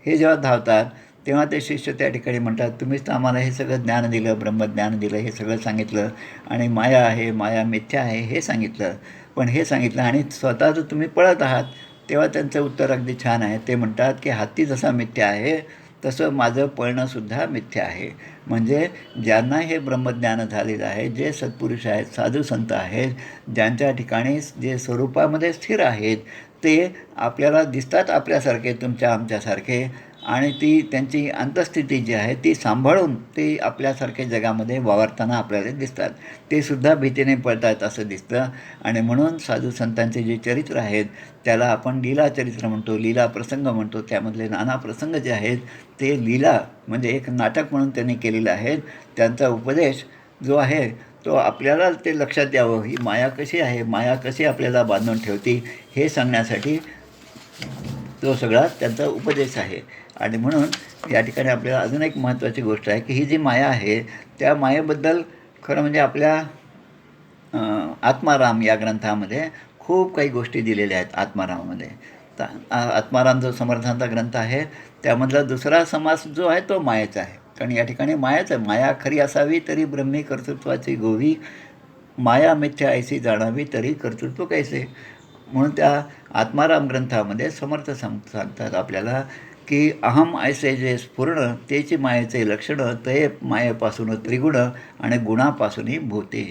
D: हे जेव्हा धावतात तेव्हा ते शिष्य त्या ठिकाणी म्हणतात, तुम्हीच तर आम्हाला हे सगळं ज्ञान दिलं, ब्रह्मज्ञान दिलं, हे सगळं सांगितलं आणि माया आहे, माया मिथ्या आहे हे सांगितलं, पण हे सांगितलं आणि स्वतः जर तुम्ही पळत आहात. तेव्हा त्यांचं उत्तर अगदी छान आहे. ते म्हणतात की हत्ती जसा मिथ्या आहे तसं माझं पळणंसुद्धा मिथ्या आहे. म्हणजे ज्यांना हे ब्रह्मज्ञान झालेलं आहे, जे सत्पुरुष आहेत, साधू संत आहेत, ज्यांच्या ठिकाणी जे स्वरूपामध्ये स्थिर आहेत ते आपल्याला दिसतात आपल्यासारखे, तुमच्या आमच्यासारखे, आणि ती त्यांची अंतस्थिती जी आहे ती सांभाळून ते आपल्यासारखे जगामध्ये वावरताना आपल्याला दिसतात. ते सुद्धा भीतीने पळतात असं दिसतं. आणि म्हणून साधू संतांचे जे चरित्र आहेत त्याला आपण लीला चरित्र म्हणतो, लीला प्रसंग म्हणतो. त्यामधले नाना प्रसंग जे आहेत ते लीला म्हणजे एक नाटक म्हणून त्यांनी केलेलं आहे. त्यांचा उपदेश जो आहे तो आपल्याला ते लक्षात यावं, ही माया कशी आहे, माया कशी आपल्याला बांधून ठेवती हे सांगण्यासाठी तो सगळा त्यांचा उपदेश आहे. आणि म्हणून या ठिकाणी आपल्याला अजून एक महत्त्वाची गोष्ट आहे की ही जी माया आहे त्या मायेबद्दल खरं म्हणजे आपल्या आत्माराम या ग्रंथामध्ये खूप काही गोष्टी दिलेल्या आहेत आत्मारामामध्ये. आत्माराम जो समर्थांचा ग्रंथ आहे त्यामधला दुसरा समास जो आहे तो मायेचा आहे. कारण या ठिकाणी मायाच आहे. माया खरी असावी तरी ब्रह्मी कर्तृत्वाची गोवी, माया मिथ्या ऐसी जाणावी तरी कर्तृत्व कैसे. म्हणून त्या आत्माराम ग्रंथामध्ये समर्थ सांगतात आपल्याला की अहम ऐसे जे स्फुरण तेची मायेचे लक्षणं, ते मायेपासून त्रिगुण आणि गुणापासूनही भूते.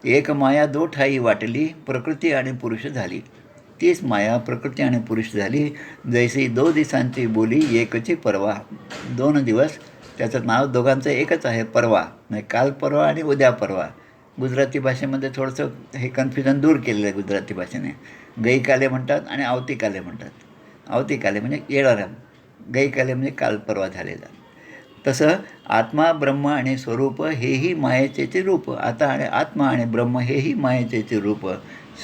D: एक माया दो ठाई वाटली, प्रकृती आणि पुरुष झाली. तीच माया प्रकृती आणि पुरुष झाली. जैसी दो दिवसांची बोली एकची परवा. 2 दिवस त्याचं नाव दोघांचं एकच आहे, परवा. म्हणजे काल परवा आणि उद्या परवा. गुजराती भाषेमध्ये थोडंसं हे कन्फ्युजन दूर केलेलं आहे गुजराती भाषेने. गईकाले म्हणतात आणि आवतीकाले म्हणतात. आवतीकाले म्हणजे येणारा, गईकाले म्हणजे काल परवा झालेला. तसं आत्मा, ब्रह्म आणि स्वरूप हेही मायेचेचे रूप. आता आणि आत्मा आणि ब्रह्म हेही मायेचेचे रूप.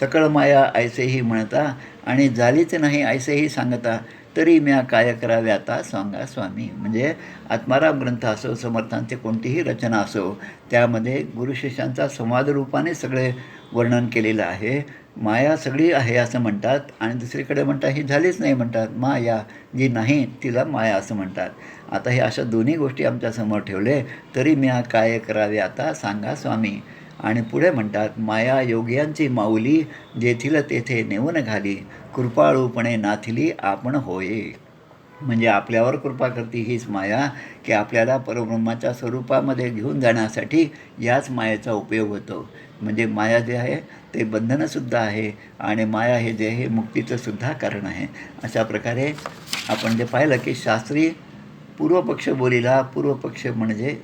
D: सकळ माया ऐसेही म्हणता आणि झालीच नाही ऐसेही सांगता, तरी म्या काय करावे आता सांगा स्वामी. म्हणजे आत्माराम ग्रंथ असो, समर्थांचे कोणतीही रचना असो, त्यामध्ये गुरुशिष्यांचा संवाद रूपाने सगळे वर्णन केलेलं आहे. माया सगळी आहे असं म्हणतात आणि दुसरीकडे म्हणतात ही झालीच नाही म्हणतात. माया जी नाही तिला माया असं म्हणतात. आता हे अशा दोन्ही गोष्टी आमच्यासमोर ठेवले, तरी म्या काय करावे आता सांगा स्वामी. आणि पुढे म्हणतात माया योग्यांची माऊली, जेथील तेथे नेऊन घाली, कृपाळूपणे नाथिली आपण होये. म्हणजे आपल्यावर कृपा करते हीच माया, की आपल्याला परब्रह्माच्या स्वरूपामध्ये घेऊन जाण्यासाठी याच मायेचा उपयोग होतो. म्हणजे माया जे आहे ते बंधनसुद्धा आहे आणि माया हे जे आहे मुक्तीचंसुद्धा कारण आहे. अशा प्रकारे आपण जे पाहिलं की शास्त्री पूर्वपक्ष बोलीला, पूर्वपक्ष म्हणजे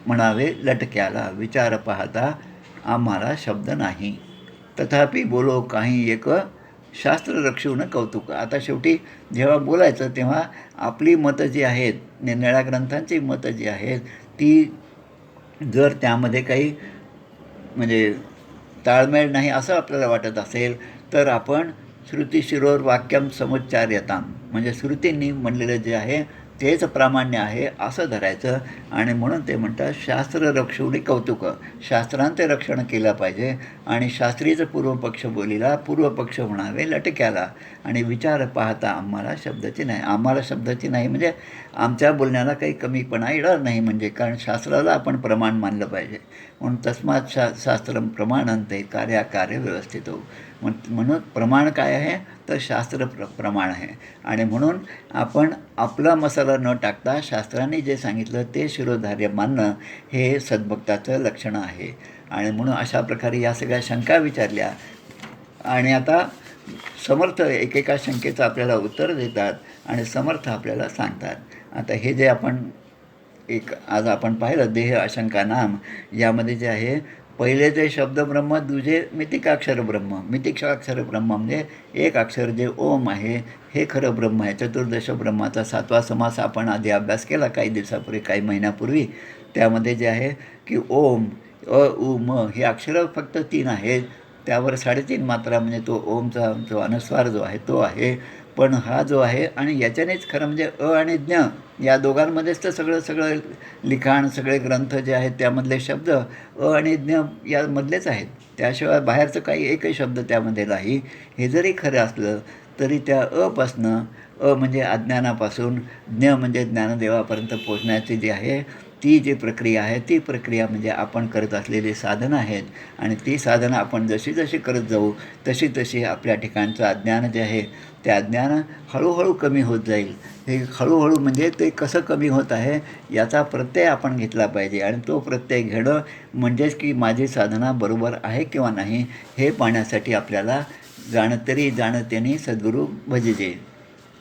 D: म्हणावे लटक्याला, विचार पाहता आम्हाला शब्द नाही, तथापि बोलो काही एक शास्त्र रक्षून कौतुक. आता शेवटी जेव्हा बोलायचं तेव्हा आपली मतं जी आहेत, निरनिळ्या ग्रंथांची मतं जी आहेत, ती जर त्यामध्ये काही म्हणजे ताळमेळ नाही असं आपल्याला वाटत असेल, तर आपण श्रुतीशिरोर वाक्यम समुच्चार्यताम, म्हणजे श्रुतींनी म्हणलेलं जे आहे तेच प्रामाण्य आहे असं धरायचं. आणि म्हणून ते म्हणतात शास्त्र रक्षुनी कौतुक, शास्त्रांचे रक्षण केलं पाहिजे. आणि शास्त्रीचं पूर्वपक्ष बोलीला, पूर्वपक्ष म्हणावे लटक्याला. आणि विचार पाहता आम्हाला शब्दाची नाही, आम्हाला शब्दाची नाही म्हणजे आमच्या बोलण्याला काही कमीपणा येणार नाही. म्हणजे कारण शास्त्राला आपण प्रमाण मानलं पाहिजे. म्हणून तस्मात शास्त्रम प्रमाणंते कार्याकार्य व्यवस्थित हो. म्हणून प्रमाण काय आहे तर शास्त्र प्रमाण आहे. आणि म्हणून आपण आपला मसाला न टाकता शास्त्रांनी जे सांगितलं ते शिरोधार्य मानणं हे सद्भक्ताचं लक्षण आहे. आणि म्हणून अशा प्रकारे या सगळ्या शंका विचारल्या. आणि आता समर्थ एकेका शंकेचं आपल्याला उत्तर देतात आणि समर्थ आपल्याला सांगतात. आता हे जे आपण आज आपण पाहिलं देह अशंका नाम, यामध्ये जे आहे पहिले जे शब्द ब्रह्म, दुजे मितिकाक्षर ब्रह्म. मितिकाक्षर ब्रह्म म्हणजे एक अक्षर जे ओम आहे हे खरं ब्रह्म आहे. चतुर्दश ब्रह्माचा 7वा समास आपण आधी अभ्यास केला काही दिवसापूर्वी, काही महिन्यापूर्वी. त्यामध्ये जे आहे की ओम, अ उ म हे अक्षरं फक्त 3 आहेत. त्यावर 3.5 मात्रा म्हणजे तो ओमचा जो अनुस्वार जो आहे तो आहे. पण हा जो आहे आणि याच्यानेच खरं म्हणजे अ आणि ज्ञ या दोघांमध्येच तर सगळं लिखाण, सगळे ग्रंथ जे आहेत त्यामधले शब्द अ आणि ज्ञ यामधलेच आहेत. त्याशिवाय बाहेरचं काही एकही शब्द त्यामध्ये नाही. हे जरी खरं असलं तरी त्या अपासनं, अ म्हणजे अज्ञानापासून, ज्ञ म्हणजे ज्ञानदेवापर्यंत पोचण्याची जी आहे ती जी प्रक्रिया आहे, ती प्रक्रिया म्हणजे आपण करत असलेली साधनं आहेत. आणि ती साधनं आपण जशी जशी करत जाऊ तशी तशी आपल्या ठिकाणचं अज्ञान जे आहे ते अज्ञान हळूहळू कमी होत जाईल. हे हळूहळू म्हणजे ते कसं कमी होत आहे याचा प्रत्यय आपण घेतला पाहिजे. आणि तो प्रत्यय घेणं म्हणजेच की माझी साधना बरोबर आहे किंवा नाही हे पाहण्यासाठी आपल्याला जाणतरी जाणतेने सद्गुरू भजिजे,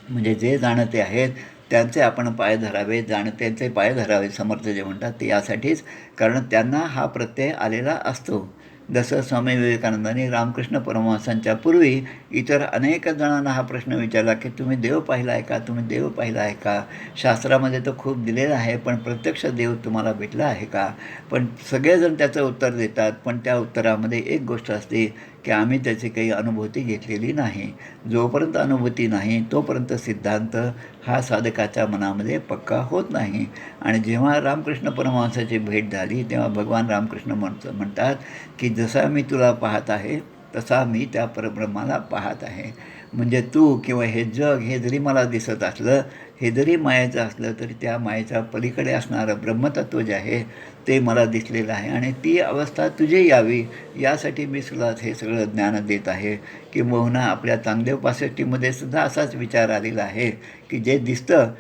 D: म्हणजे जे जाणते आहेत त्यांचे आपण पाय धरावे, जाणत्यांचे पाय धरावे समर्थ जे म्हणतात ते यासाठीच, कारण त्यांना हा प्रत्यय आलेला असतो. जसं स्वामी विवेकानंदांनी रामकृष्ण परमहंसांच्या पूर्वी इतर अनेक जणांना हा प्रश्न विचारला की तुम्ही देव पाहिला आहे का, तुम्ही देव पाहिला आहे का. शास्त्रामध्ये तर खूप दिलेलं आहे पण प्रत्यक्ष देव तुम्हाला भेटला आहे का. पण सगळेजण त्याचं उत्तर देतात, पण त्या उत्तरामध्ये एक गोष्ट असते की आम्ही त्याची काही अनुभूती घेतलेली नाही. जोपर्यंत अनुभूती नाही तोपर्यंत सिद्धांत हा साधकाच्या मनामध्ये पक्का होत नाही. आणि जेव्हा रामकृष्ण परमहंसाची भेट झाली तेव्हा भगवान रामकृष्ण म्हणतात की जसा मी तुला पाहत आहे तसा मी त्या परब्रह्माला पाहत आहे. म्हणजे तू किंवा हे जग हे जरी मला दिसत असलं, हे जरी मायेचं असलं, तरी त्या मायेच्या पलीकडे असणारं ब्रह्मतत्व जे आहे ते मला दिसलेलं आहे आणि ती अवस्था तुझी यावी यासाठी मी तुला हे सगळं ज्ञान देत आहे. किंबहुना आपल्या चांगदेव 65मध्ये सुद्धा असाच विचार आलेला आहे की जे दिसतं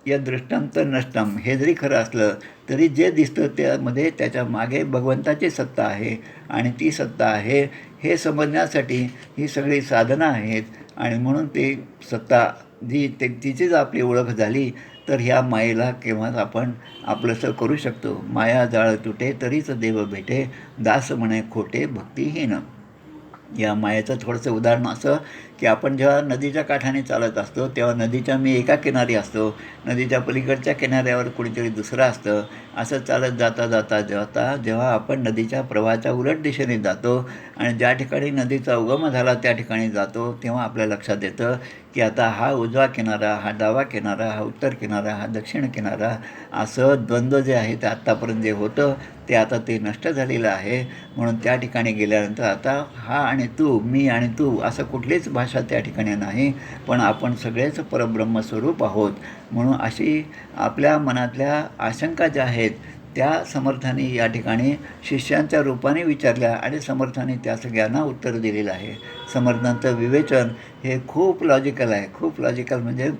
D: या दृष्टम तर नष्टम हे जरी खरं असलं तरी जे दिसतं त्यामध्ये त्याच्या मागे भगवंताची सत्ता आहे आणि ती सत्ता आहे हे समजण्यासाठी ही सगळी साधनं आहेत. आणि म्हणून ती सत्ता तिचीच आपली ओळख झाली तर ह्या मायेला केव्हाच आपण आपलंसं करू शकतो. माया जाळ तुटे तरीच देव भेटे, दास म्हणे खोटे भक्तिहीन. या मायेचं थोडंसं उदाहरण असं की आपण जेव्हा नदीच्या काठाने चालत असतो तेव्हा नदीच्या मी एका किनारी असतो, नदीच्या पलीकडच्या किनाऱ्यावर कुणीतरी दुसरं असतं. असं चालत जाता जाता जेव्हा आपण नदीच्या प्रवाहाच्या उलट दिशेने जातो आणि ज्या ठिकाणी नदीचा उगम झाला त्या ठिकाणी जातो तेव्हा आपल्या लक्षात येतं की आता हा उजवा किनारा, हा डावा किनारा, हा उत्तर किनारा, हा दक्षिण किनारा, असं द्वंद्व जे आहे ते आत्तापर्यंत जे होतं ते आता ते नष्ट झालेलं आहे. म्हणून त्या ठिकाणी गेल्यानंतर आता हा आणि तू, मी आणि तू असं कुठलीच भाषा त्या ठिकाणी नाही, पण आपण सगळेच परब्रह्मस्वरूप आहोत. म्हणून अशी आपल्या मनातल्या आशंका ज्या आहेत त्या समर्थांनी या ठिकाणी शिष्यांच्या रूपाने विचारल्या आणि समर्थांनी त्या सगळ्यांना उत्तर दिलेलं आहे. समर्थांचं विवेचन हे खूप लॉजिकल आहे. खूप लॉजिकल म्हणजे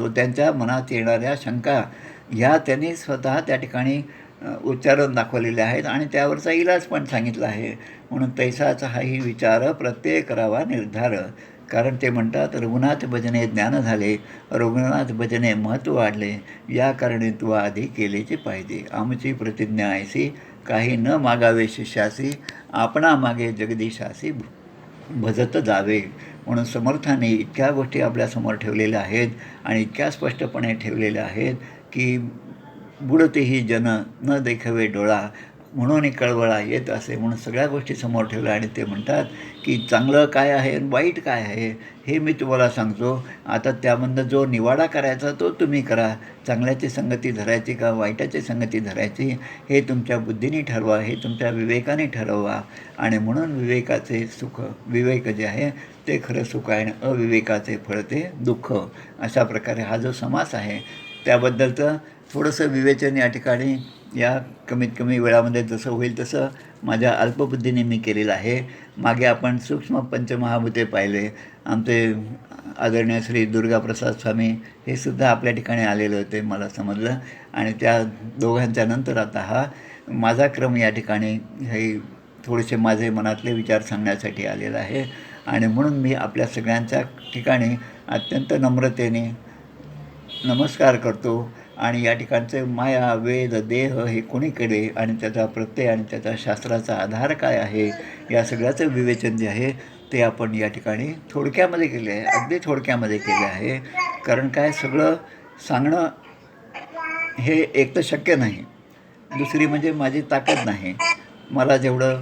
D: त्यांच्या मनात येणाऱ्या शंका ह्या त्यांनी स्वतः त्या ठिकाणी उच्चारून दाखवलेले आहेत आणि त्यावरचा इलाज पण सांगितला आहे. म्हणून तैसाचा हाही विचार प्रत्येक करावा निर्धार. कारण ते म्हणतात रघुनाथ भजने ज्ञान झाले, रघुनाथ भजने महत्त्व वाढले, या कारणे तू आधी केलेची पाहिजे. आमची प्रतिज्ञा ऐसी काही न मागावे शिष्यासी, आपणा मागे जगदीशासी भजत जावे. म्हणून समर्थांनी इतक्या गोष्टी आपल्यासमोर ठेवलेल्या आहेत आणि इतक्या स्पष्टपणे ठेवलेल्या आहेत की बुडतेही जन न देखवे डोळा, म्हणून कळवळा येत असे. म्हणून सगळ्या गोष्टी समोर ठेवल्या आणि ते म्हणतात की चांगलं काय आहे आणि वाईट काय आहे हे मी तुम्हाला सांगतो. आता त्यामधनं जो निवाडा करायचा तो तुम्ही करा. चांगल्याची संगती धरायची का वाईटाची संगती धरायची हे तुमच्या बुद्धीने ठरवा, हे तुमच्या विवेकाने ठरवा. आणि म्हणून विवेकाचे सुख, विवेक जे आहे ते खरं सुख आहे आणि अविवेकाचे फळ ते दुःख. अशा प्रकारे हा जो समास आहे त्याबद्दलचं थोडंसं विवेचन या ठिकाणी या कमीत कमी वेळामध्ये जसं होईल तसं माझ्या अल्पबुद्धीने मी केलेलं आहे. मागे आपण सूक्ष्म पंचमहाभूते पाहिले. आमचे आदरणीय श्री दुर्गाप्रसाद स्वामी हे सुद्धा आपल्या ठिकाणी आलेले होते, मला समजलं. आणि त्या दोघांच्या नंतर आता हा माझा क्रम या ठिकाणी हे थोडेसे माझे मनातले विचार सांगण्यासाठी आलेला आहे. आणि म्हणून मी आपल्या सगळ्यांच्या ठिकाणी अत्यंत नम्रतेने नमस्कार करतो. आणि या ठिकाणचे माया, वेद, देह हे कोणी केले आणि त्याचा प्रत्यय आणि त्याचा शास्त्राचा आधार काय आहे या सगळ्याचं विवेचन जे आहे ते आपण या ठिकाणी थोडक्यामध्ये केले आहे, अगदी थोडक्यामध्ये केले आहे. कारण काय सगळं सांगणं हे एक तर शक्य नाही, दुसरी म्हणजे माझी ताकद नाही. मला जेवढं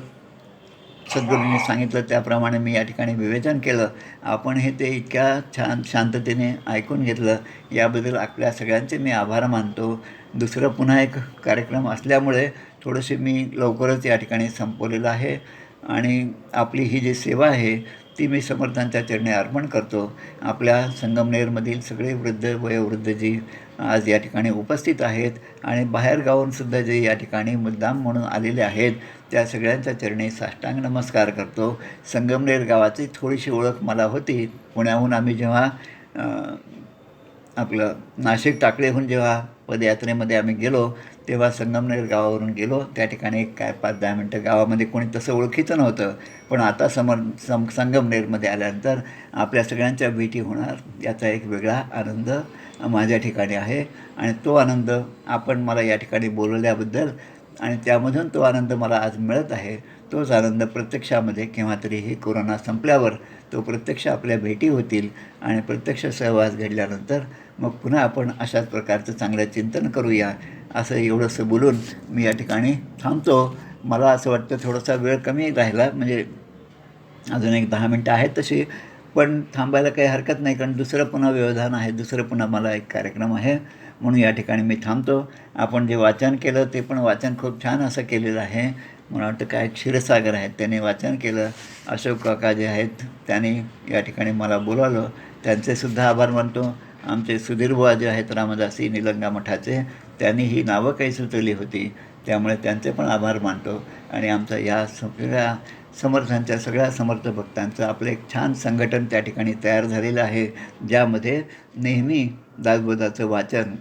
D: सद्गुरूंनी सांगितलं त्याप्रमाणे मी या ठिकाणी विवेचन केलं. आपण हे ते इतक्या छान शांततेने ऐकून घेतलं याबद्दल आपल्या सगळ्यांचे मी आभार मानतो. दुसरं पुन्हा एक कार्यक्रम असल्यामुळे थोडंसे मी लवकरच या ठिकाणी संपवलेलं आहे. आणि आपली ही जी सेवा आहे ती मी समर्थांच्या चरणी अर्पण करतो. आपल्या संगमनेरमधील सगळे वृद्ध वयोवृद्ध जी आज या ठिकाणी उपस्थित आहेत आणि बाहेरगावाहूनसुद्धा जे या ठिकाणी मुद्दाम म्हणून आलेले आहेत त्या सगळ्यांच्या चरणी साष्टांग नमस्कार करतो. संगमनेर गावाची थोडीशी ओळख मला होती. पुण्याहून आम्ही जेव्हा आपलं नाशिक टाकळीहून जेव्हा पदयात्रेमध्ये आम्ही गेलो तेव्हा संगमनेर गावावरून गेलो. त्या ठिकाणी काय 5-10 मिनटं गावामध्ये कोणी तसं ओळखीचं नव्हतं. पण आता संगमनेरमध्ये आल्यानंतर आपल्या सगळ्यांच्या भेटी होणार याचा एक वेगळा आनंद माझ्या ठिकाणी आहे. आणि तो आनंद आपण मला या ठिकाणी बोलवल्याबद्दल आणि त्यामधून तो आनंद मला आज मिळत आहे. तोच आनंद प्रत्यक्षामध्ये केव्हा तरी हे कोरोना संपल्यावर तो प्रत्यक्ष आपल्या भेटी होतील आणि प्रत्यक्ष सहवास घडल्यानंतर मग पुन्हा आपण अशाच प्रकारचं चांगलं चिंतन करूया. असं एवढंसं बोलून मी या ठिकाणी थांबतो. मला असं वाटतं थोडासा वेळ कमी राहिला, म्हणजे अजून एक 10 मिनटं आहेत तशी, पण थांबायला काही हरकत नाही कारण दुसरं पुन्हा व्यवधान आहे, दुसरं पुन्हा मला एक कार्यक्रम आहे. म्हणून या ठिकाणी मी थांबतो. आपण जे वाचन केलं ते पण वाचन खूप छान असं केलेलं आहे. मला वाटतं काय क्षीरसागर आहेत त्यांनी वाचन केलं. अशोक काका जे आहेत त्यांनी या ठिकाणी मला बोलावलं, त्यांचेसुद्धा आभार मानतो. आमचे सुधीर बुवा जे आहेत रामदासी निलंगा मठाचे, त्यांनी ही नावं काही सुचवली होती, त्यामुळे त्यांचे पण आभार मानतो. आणि आमचा या सगळ्या समर्थांच्या सगळ्या समर्थ भक्तांचं आपलं एक छान संघटन त्या ठिकाणी तयार झालेलं आहे, ज्यामध्ये नेहमी दासबोधाचं वाचन,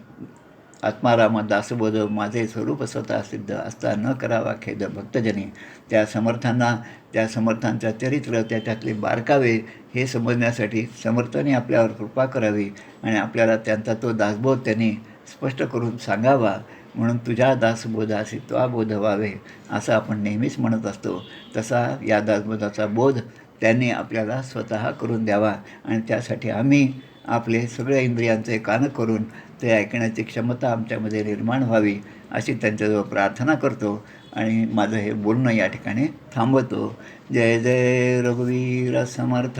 D: आत्माराम दासबोध माझे स्वरूप स्वतः सिद्ध असता न करावा खेद भक्तजनी, त्या समर्थांना, त्या समर्थांचं चरित्र, त्याच्यातले बारकावे हे समजण्यासाठी समर्थांनी आपल्यावर कृपा करावी आणि आपल्याला त्यांचा तो दासबोध त्यांनी स्पष्ट करून सांगावा. म्हणून तुझ्या दासबोधासी त्वा बोध व्हावे असं आपण नेहमीच म्हणत असतो. तसा या दासबोधाचा बोध त्यांनी आपल्याला स्वतः करून द्यावा आणि त्यासाठी आम्ही आपले सगळ्या इंद्रियांचे कान करून ते ऐकण्याची क्षमता आमच्यामध्ये निर्माण व्हावी अशी त्यांच्याजवळ प्रार्थना करतो आणि माझं हे बोलणं या ठिकाणी थांबवतो. जय जय रघुवीर समर्थ.